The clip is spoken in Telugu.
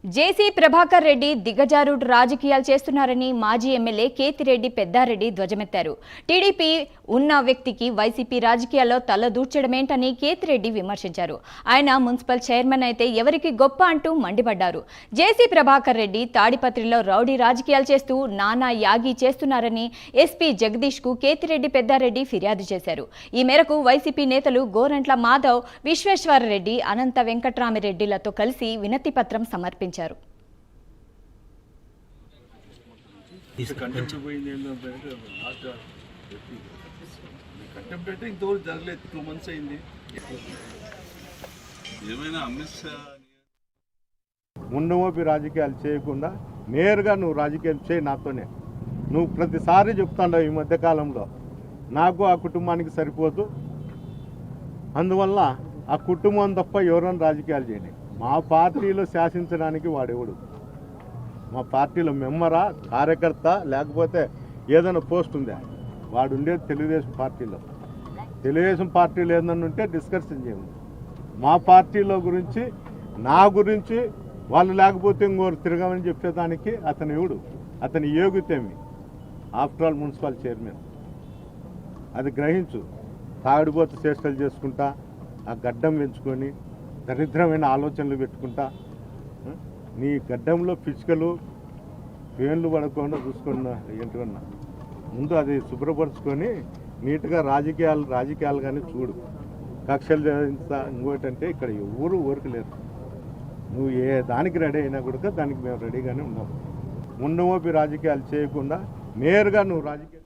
జేసీ ప్రభాకర్ రెడ్డి దిగజారుడు రాజకీయాలు చేస్తున్నారని మాజీ ఎమ్మెల్యే కేతిరెడ్డి పెద్దారెడ్డి ధ్వజమెత్తారు. టీడీపీ ఉన్న వ్యక్తికి వైసీపీ రాజకీయాల్లో తల దూర్చడమేంటని కేతిరెడ్డి విమర్శించారు. ఆయన మున్సిపల్ చైర్మన్ అయితే ఎవరికి గొప్ప అంటూ మండిపడ్డారు. జేసీ ప్రభాకర్ రెడ్డి తాడిపత్రిలో రౌడీ రాజకీయాలు చేస్తూ నానా యాగి చేస్తున్నారని ఎస్పీ జగదీష్ కు కేతిరెడ్డి పెద్దారెడ్డి ఫిర్యాదు చేశారు. ఈ మేరకు వైసీపీ నేతలు గోరంట్ల మాధవ్, విశ్వేశ్వరరెడ్డి, అనంత వెంకట్రామిరెడ్డిలతో కలిసి వినతి పత్రం సమర్పించారు. ముండమోపి రాజకీయాలు చేయకుండా నేరుగా నువ్వు రాజకీయం చేయి నాతోనే. నువ్వు ప్రతిసారి చెప్తాండవు ఈ మధ్యకాలంలో నాకు ఆ కుటుంబానికి సరిపోదు, అందువల్ల ఆ కుటుంబం తప్ప ఎవరైనా రాజకీయాలు చేయండి. మా పార్టీలో శాసించడానికి వాడెవడు? మా పార్టీలో మెంబరా, కార్యకర్త, లేకపోతే ఏదైనా పోస్ట్ ఉందా? వాడు ఉండేది తెలుగుదేశం పార్టీలో. తెలుగుదేశం పార్టీలో ఏదైనా ఉంటే డిస్కషన్ చేయండి. మా పార్టీలో గురించి, నా గురించి వాళ్ళు లేకపోతే ఇంకోరు తిరగమని చెప్పేదానికి అతను ఎవడు? అతని యోగ్యతేమి? After all municipal chairman. అది గ్రహించు. తాగుడుపోతు చేష్టలు చేసుకుంటా, ఆ గడ్డం పెంచుకొని దరిద్రమైన ఆలోచనలు పెట్టుకుంటా, నీ గడ్డంలో పిచ్చుకలు పేన్లు పడకుండా చూసుకున్నా ఏంటన్నా. ముందు అది శుభ్రపరుచుకొని నీట్గా రాజకీయాలు కానీ చూడు. కక్షలు ఇంకోటంటే ఇక్కడ ఎవరు ఊరకలేరు. నువ్వు ఏ దానికి రెడీ అయినా కూడా దానికి మేము రెడీగానే ఉన్నాము. ముండమోపి రాజకీయాలు చేయకుండా నేరుగా నువ్వు రాజకీయాలు